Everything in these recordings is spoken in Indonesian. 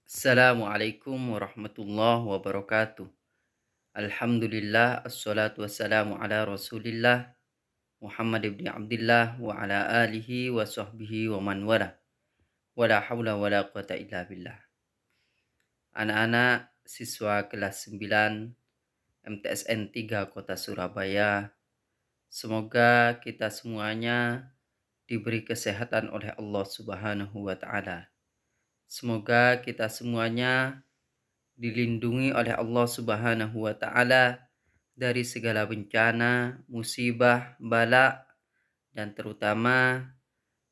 Assalamualaikum warahmatullahi wabarakatuh. Alhamdulillah, assalatu wassalamu ala rasulillah Muhammad ibn Abdullah wa ala alihi wa sahbihi wa man wala. Wala hawla wala quwata illa billah. Anak-anak siswa kelas 9 MTSN 3 Kota Surabaya, semoga kita semuanya diberi kesehatan oleh Allah Subhanahu wa taala. Semoga kita semuanya dilindungi oleh Allah Subhanahu wa taala dari segala bencana, musibah, bala, dan terutama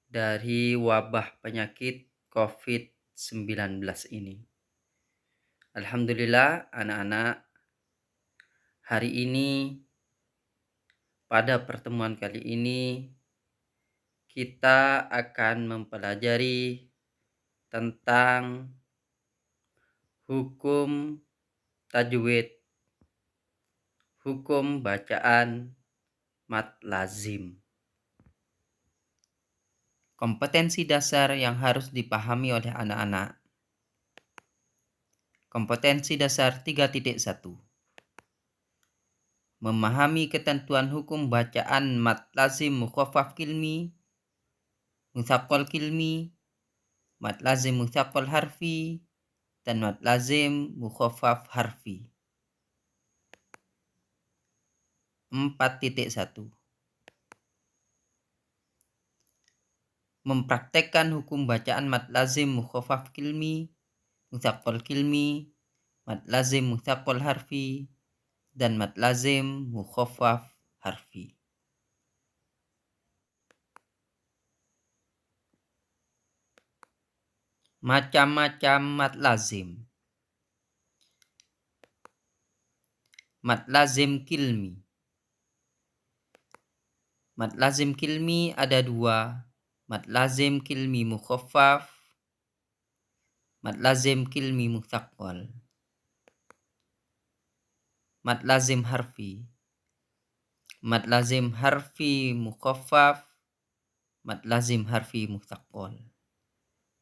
dari wabah penyakit COVID-19 ini. Alhamdulillah anak-anak, hari ini pada pertemuan kali ini kita akan mempelajari tentang hukum tajwid, hukum bacaan mad lazim. Kompetensi dasar yang harus dipahami oleh anak-anak. Kompetensi dasar 3.1. Memahami ketentuan hukum bacaan mad lazim mukhaffaf kilmi, mutsaqqal kilmi, mad lazim mutsaqqal harfi, dan mad lazim mukhaffaf harfi. 4.1. Mempraktekkan hukum bacaan mad lazim mukhaffaf kilmi, mutsaqqal kilmi, mad lazim mutsaqqal harfi, dan mad lazim mukhaffaf harfi. Macam-macam mad lazim. Mad lazim kilmi. Mad lazim kilmi ada dua. Mad lazim kilmi mukhaffaf, mad lazim kilmi mutsaqqal. Mad lazim harfi. Mad lazim harfi mukhaffaf, mad lazim harfi mutsaqqal.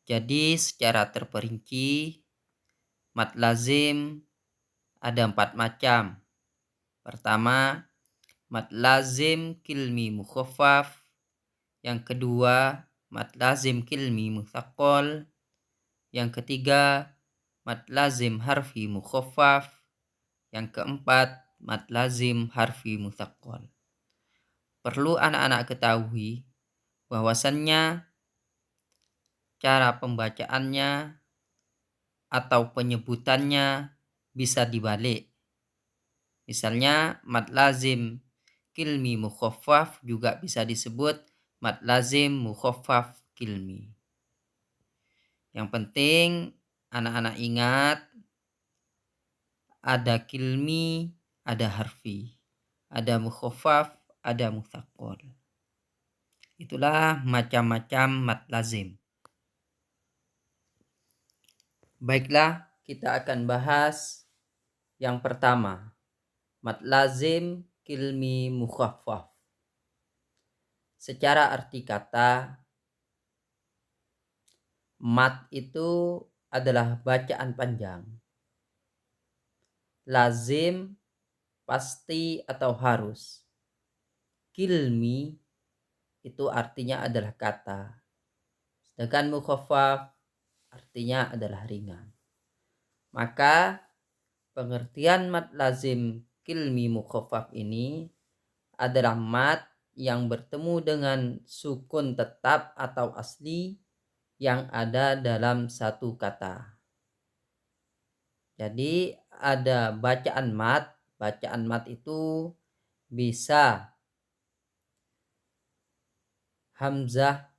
Jadi secara terperinci mad lazim ada 4 macam. Pertama, mad lazim kilmi mukhaffaf. Yang kedua, mad lazim kilmi mutsaqqal. Yang ketiga, mad lazim harfi mukhaffaf. Yang keempat, mad lazim harfi mutsaqqal. Perlu anak-anak ketahui bahwasannya cara pembacaannya atau penyebutannya bisa dibalik. Misalnya mad lazim kilmi mukhaffaf juga bisa disebut mad lazim mukhaffaf kilmi. Yang penting anak-anak ingat ada kilmi, ada harfi, ada mukhaffaf, ada mutsaqqal. Itulah macam-macam mad lazim. Baiklah, kita akan bahas yang pertama, mad lazim kilmi mukhaffaf. Secara arti kata, mad itu adalah bacaan panjang. Lazim pasti atau harus. Kilmi itu artinya adalah kata. Sedangkan mukhaffaf artinya adalah ringan. Maka pengertian mad lazim kilmi mukhaffaf ini adalah mad yang bertemu dengan sukun tetap atau asli yang ada dalam satu kata. Jadi ada bacaan mad. Bacaan mad itu bisa hamzah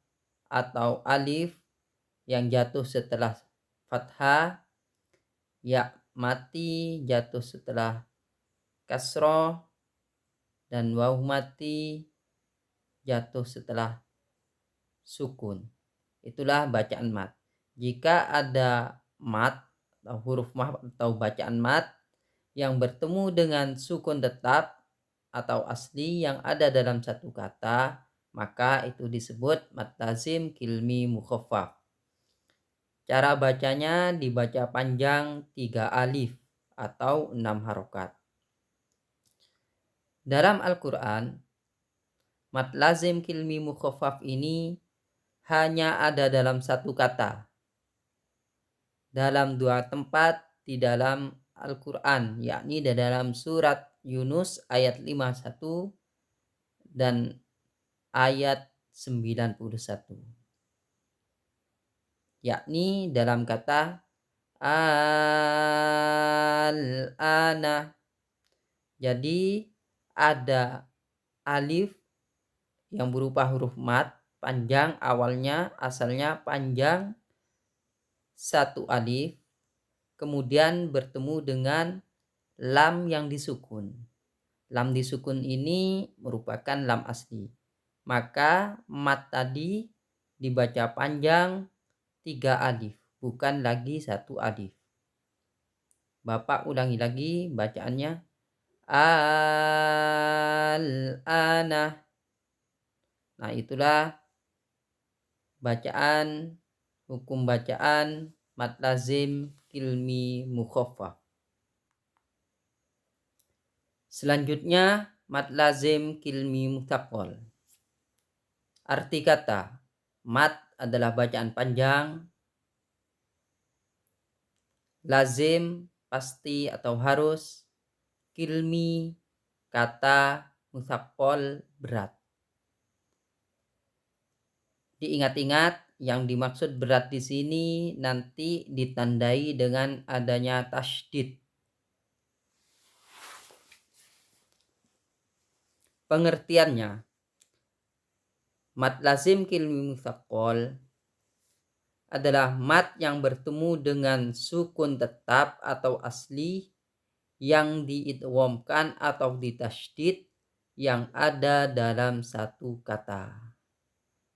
atau alif yang jatuh setelah fathah, ya mati jatuh setelah kasroh, dan waw mati jatuh setelah sukun. Itulah bacaan mad. Jika ada mad atau huruf mad atau bacaan mad yang bertemu dengan sukun tetap atau asli yang ada dalam satu kata, maka itu disebut mad lazim kilmi mukhaffaf. Cara bacanya dibaca panjang 3 alif atau 6 harokat. Dalam Al-Quran, mad lazim kilmi mukhaffaf ini hanya ada dalam satu kata. Dalam 2 tempat di dalam Al-Quran, yakni di dalam surat Yunus ayat 51 dan ayat 91. Yakni dalam kata al-ana. Jadi ada alif yang berupa huruf mad panjang, awalnya asalnya panjang 1 alif, kemudian bertemu dengan lam yang disukun. Lam disukun ini merupakan lam asli. Maka mad tadi dibaca panjang 3 alif, bukan lagi 1 alif. Bapak ulangi lagi bacaannya. Al-ana. Nah, itulah hukum bacaan mad lazim kilmi mukhaffaf. Selanjutnya mad lazim kilmi mutsaqqal. Arti kata mad adalah bacaan panjang, lazim pasti atau harus, kilmi kata, mutsaqqal berat. Diingat-ingat yang dimaksud berat di sini nanti ditandai dengan adanya tasydid. Pengertiannya, mad lazim kilmi mutsaqqal adalah mad yang bertemu dengan sukun tetap atau asli yang diidghamkan atau ditasydid yang ada dalam satu kata.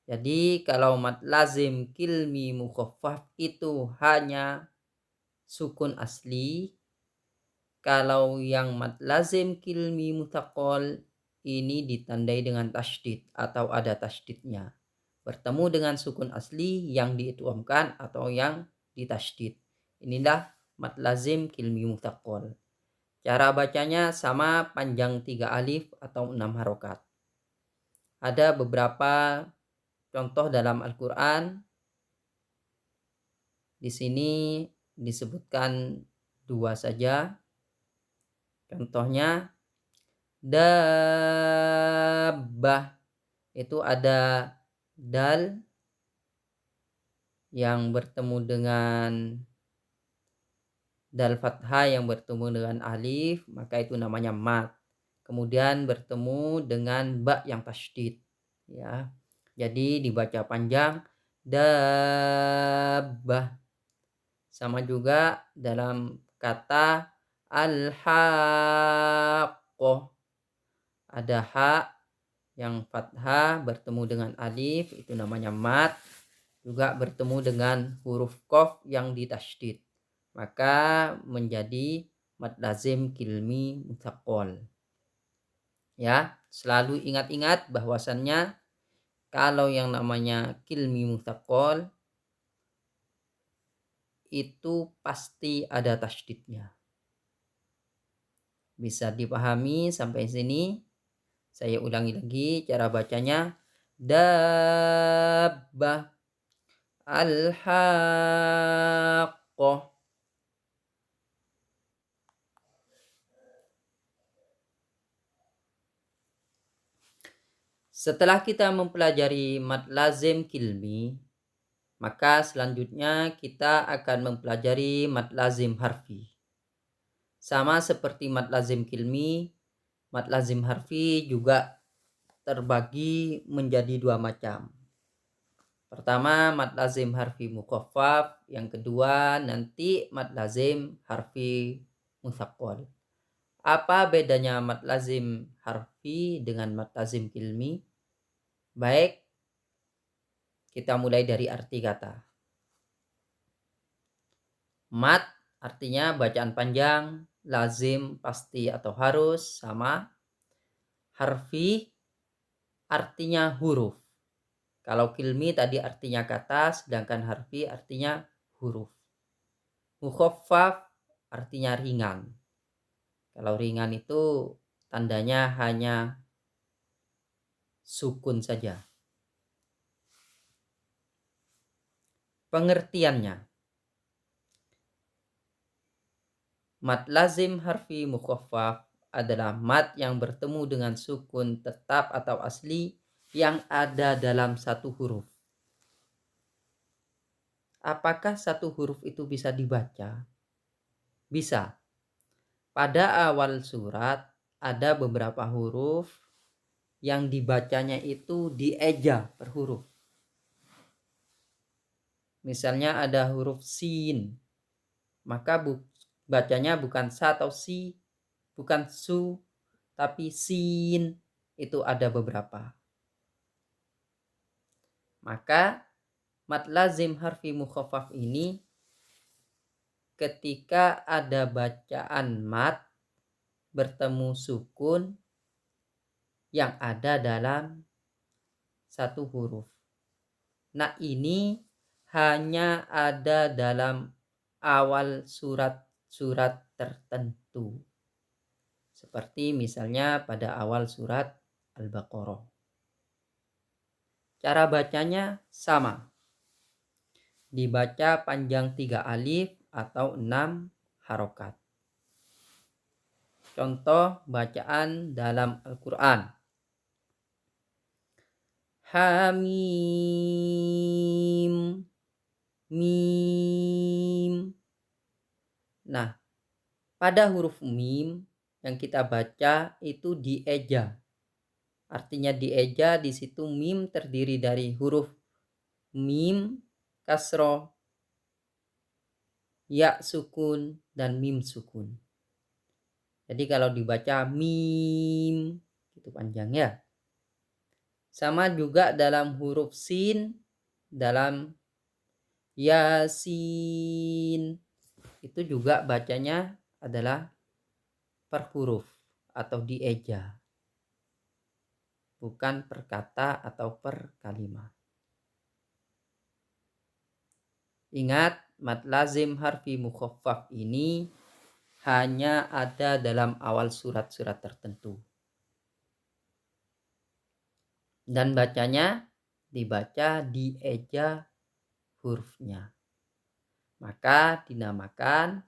Jadi kalau mad lazim kilmi mukhaffaf itu hanya sukun asli, kalau yang mad lazim kilmi mutsaqqal ini ditandai dengan tasydid atau ada tasydidnya. Bertemu dengan sukun asli yang diidghamkan atau yang ditasydid. Inilah mad lazim kilmi mutsaqqal. Cara bacanya sama, panjang 3 alif atau 6 harokat. Ada beberapa contoh dalam Al-Quran. Di sini disebutkan 2 saja. Contohnya dabbah, itu ada dal yang bertemu dengan dal fathah yang bertemu dengan alif, maka itu namanya mad. Kemudian bertemu dengan ba yang tasydid, ya. Jadi dibaca panjang dabbah. Sama juga dalam kata al-haqqah, ada ha yang fathah bertemu dengan alif, itu namanya mad. Juga bertemu dengan huruf qaf yang ditasydid, maka menjadi mad lazim kilmi mutsaqqal. Ya, selalu ingat-ingat bahwasannya kalau yang namanya kilmi mutsaqqal itu pasti ada tasydidnya. Bisa dipahami sampai sini? Saya ulangi lagi cara bacanya. Dabbah, al-haqqah. Setelah kita mempelajari mad lazim kilmi, maka selanjutnya kita akan mempelajari mad lazim harfi. Sama seperti mad lazim kilmi, mad lazim harfi juga terbagi menjadi 2 macam. Pertama mad lazim harfi mukhaffaf, yang kedua nanti mad lazim harfi mutsaqqal. Apa bedanya mad lazim harfi dengan mad lazim kilmi? Baik, kita mulai dari arti kata. Mad artinya bacaan panjang, lazim pasti atau harus, sama. Harfi artinya huruf. Kalau kilmi tadi artinya kata, sedangkan harfi artinya huruf. Mukhaffaf artinya ringan. Kalau ringan itu tandanya hanya sukun saja. Pengertiannya. Mad lazim harfi mukhaffaf adalah mad yang bertemu dengan sukun tetap atau asli yang ada dalam satu huruf. Apakah satu huruf itu bisa dibaca? Bisa. Pada awal surat ada beberapa huruf yang dibacanya itu dieja per huruf. Misalnya ada huruf sin, maka bacanya bukan sa atau si, bukan su, tapi sin. Itu ada beberapa. Maka mad lazim harfi mukhaffaf ini ketika ada bacaan mad bertemu sukun yang ada dalam satu huruf. Nah, ini hanya ada dalam awal surat-surat tertentu. Seperti misalnya pada awal surat Al-Baqarah. Cara bacanya sama. Dibaca panjang 3 alif atau 6 harokat. Contoh bacaan dalam Al-Quran. Hamim, mim. Nah, pada huruf mim yang kita baca itu dieja. Artinya dieja, di situ mim terdiri dari huruf mim, kasroh, ya sukun, dan mim sukun. Jadi kalau dibaca mim, itu panjang ya. Sama juga dalam huruf sin, dalam yasin, itu juga bacanya adalah per huruf atau dieja, bukan per kata atau per kalimat. Ingat, mad lazim harfi mukhaffaf ini hanya ada dalam awal surat-surat tertentu. Dan bacanya dibaca dieja hurufnya. Maka dinamakan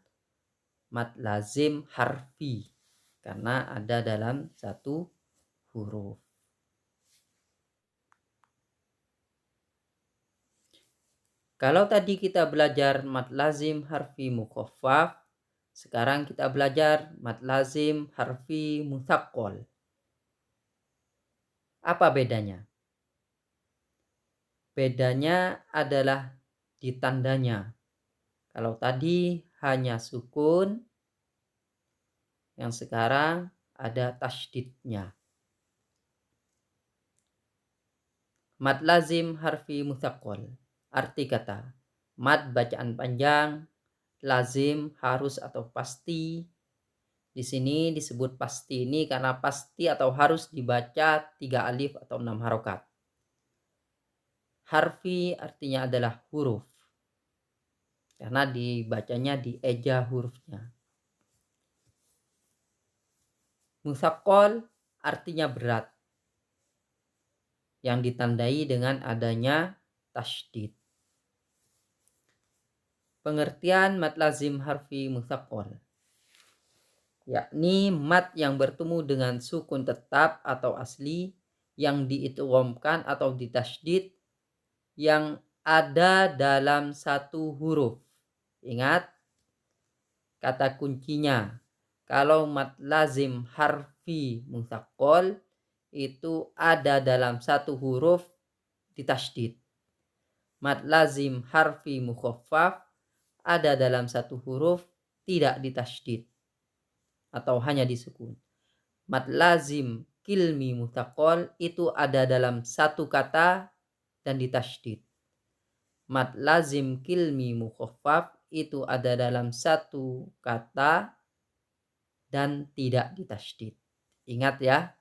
mad lazim harfi karena ada dalam satu huruf. Kalau tadi kita belajar mad lazim harfi mukhaffaf, sekarang kita belajar mad lazim harfi mutsaqqal. Apa bedanya? Bedanya adalah di tandanya. Kalau tadi hanya sukun, yang sekarang ada tasydidnya. Mad lazim harfi mutsaqqal. Arti kata, mad bacaan panjang, lazim harus atau pasti. Di sini disebut pasti ini karena pasti atau harus dibaca 3 alif atau 6 harokat. Harfi artinya adalah huruf. Karena dibacanya dieja hurufnya. Mutsaqqal artinya berat. Yang ditandai dengan adanya tasydid. Pengertian mad lazim harfi mutsaqqal, yakni mad yang bertemu dengan sukun tetap atau asli yang diidghamkan atau ditasydid yang ada dalam satu huruf. Ingat kata kuncinya. Kalau mad lazim harfi mutsaqqal itu ada dalam satu huruf ditasydid. Mad lazim harfi mukhaffaf ada dalam satu huruf tidak ditasydid atau hanya disukun. Mad lazim kilmi mutsaqqal itu ada dalam satu kata dan ditasydid. Mad lazim kilmi mukhaffaf itu ada dalam satu kata dan tidak ditasydid. Ingat ya.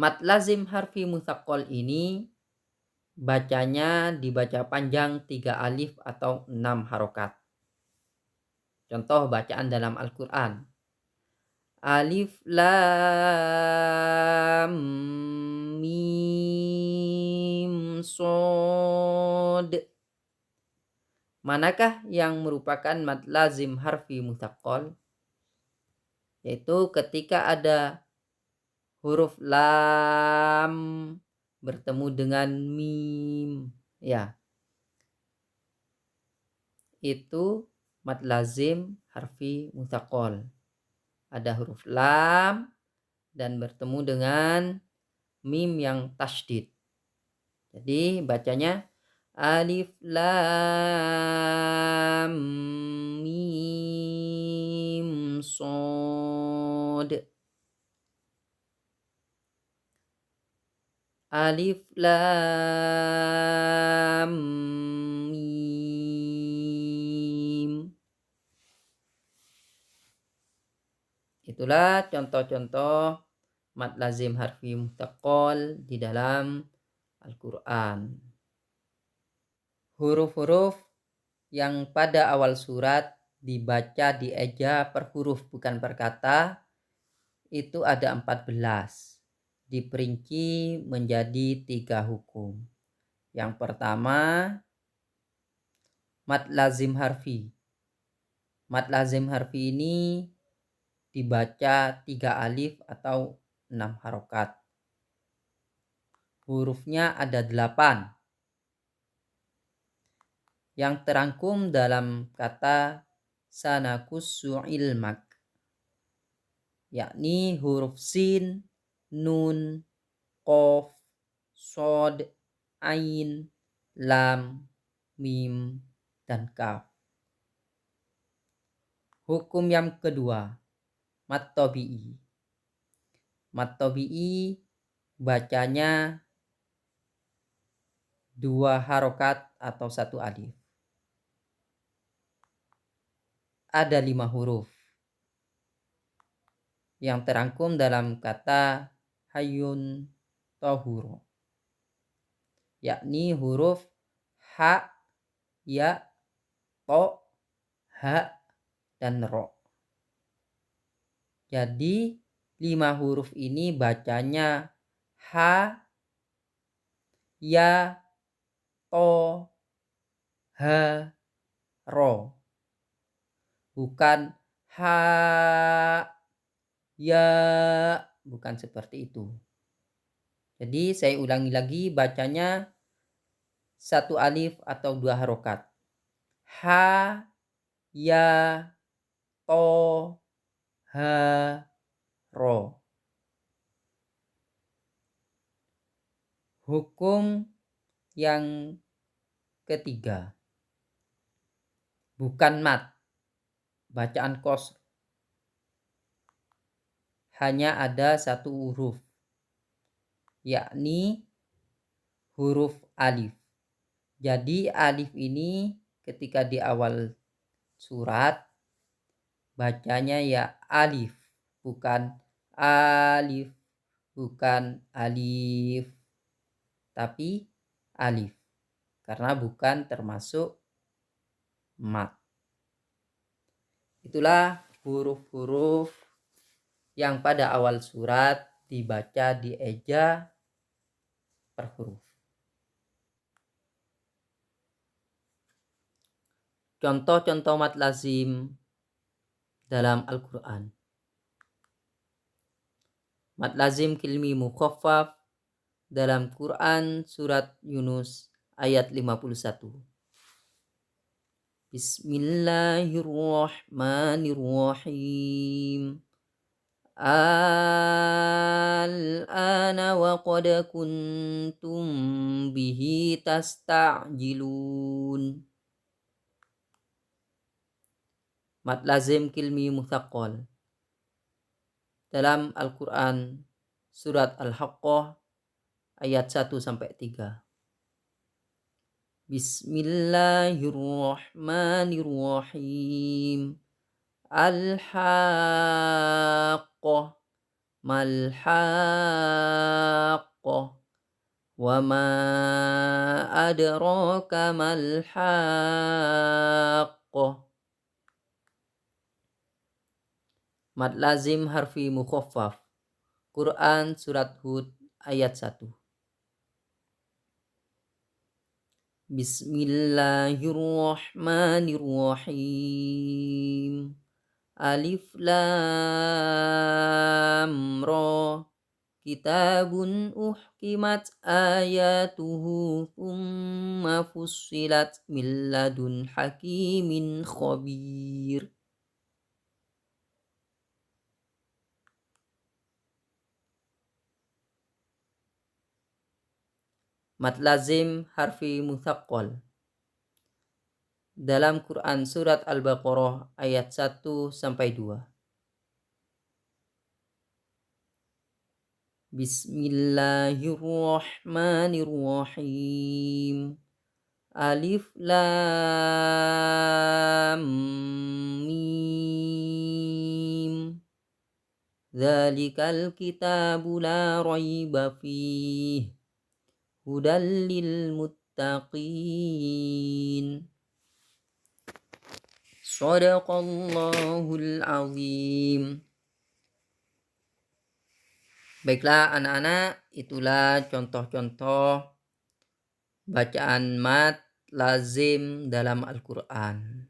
Mad lazim harfi mutsaqqal ini bacanya dibaca panjang 3 alif atau 6 harokat. Contoh bacaan dalam Al-Quran. Alif lam mim sod. Manakah yang merupakan mad lazim harfi mutsaqqal? Yaitu ketika ada huruf lam bertemu dengan mim, ya. Itu mad lazim harfi mutsaqqal. Ada huruf lam dan bertemu dengan mim yang tasydid. Jadi bacanya alif lam mim sod. Alif lam mim. Itulah contoh-contoh mad lazim harfi mutsaqqal di dalam Al-Quran. Huruf-huruf yang pada awal surat dibaca dieja per huruf bukan per kata itu ada 14. Diperinci menjadi 3 hukum. Yang pertama, mad lazim harfi. Mad lazim harfi ini dibaca 3 alif atau 6 harokat. Hurufnya ada 8. Yang terangkum dalam kata sanakussu ilmak, yakni huruf sin, nun, qaf, shod, ain, lam, mim, dan kaf. Hukum yang kedua, mad tabi'i. Mad tabi'i bacanya 2 harokat atau 1 alif. Ada 5 huruf yang terangkum dalam kata hayyun tahur, yakni huruf ha, ya, to, ha, dan ro. Jadi 5 huruf ini bacanya ha, ya, to, ha, ro. Bukan ha, ya, bukan seperti itu. Jadi saya ulangi lagi, bacanya 1 alif atau 2 harokat. Ha, ya, to, ha, ro. Hukum yang ketiga, bukan mat, bacaan qasr. Hanya ada 1 huruf, yakni huruf alif. Jadi alif ini ketika di awal surat bacanya ya alif, bukan alif, bukan alif, tapi alif, karena bukan termasuk mat. Itulah huruf-huruf yang pada awal surat dibaca dieja per huruf. Contoh-contoh mad lazim dalam Al-Quran. Mad lazim kilmi mukhaffaf dalam Quran surat Yunus ayat 51. Bismillahirrahmanirrahim. Al-ana wa qad kuntum bihi tasta'jilun. Mad lazim kilmi mutsaqqal dalam Al-Quran surat Al-Haqqah ayat 1-3. Bismillahirrahmanirrahim. Al-haqqah, mal-haqqah, Wa ma adraka mal haqqah. Mad lazim harfi mukhaffaf. Quran surat Hud ayat 1. Bismillahirrahmanirrahim. Alif lam ra. Kitabun uhkimat ayatuhu thumma fussilat min ladun hakimin khabir. Mad lazim harfi mutsaqqal. Dalam Quran surat Al-Baqarah ayat 1 sampai 2. Bismillahirrahmanirrahim. Alif lam mim. Dzalikal kitabu la raiba fihi hudal lil muttaqin. Shadaqallahul azim. Baiklah anak-anak, itulah contoh-contoh bacaan mad lazim dalam Al-Quran.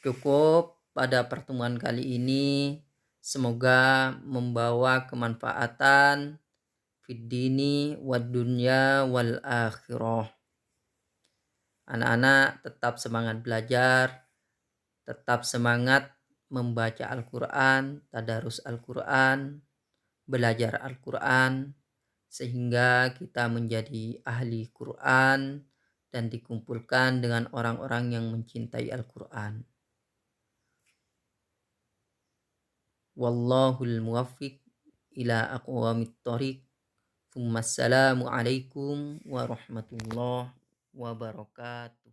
Cukup pada pertemuan kali ini. Semoga membawa kemanfaatan fid dini wad dunya wal akhirah. Anak-anak tetap semangat belajar, tetap semangat membaca Al-Quran, tadarus Al-Quran, belajar Al-Quran, sehingga kita menjadi ahli Quran dan dikumpulkan dengan orang-orang yang mencintai Al-Quran. Wallahul muwaffiq ila aqwamit thoriq. Assalamualaikum warahmatullahi wabarakatuh.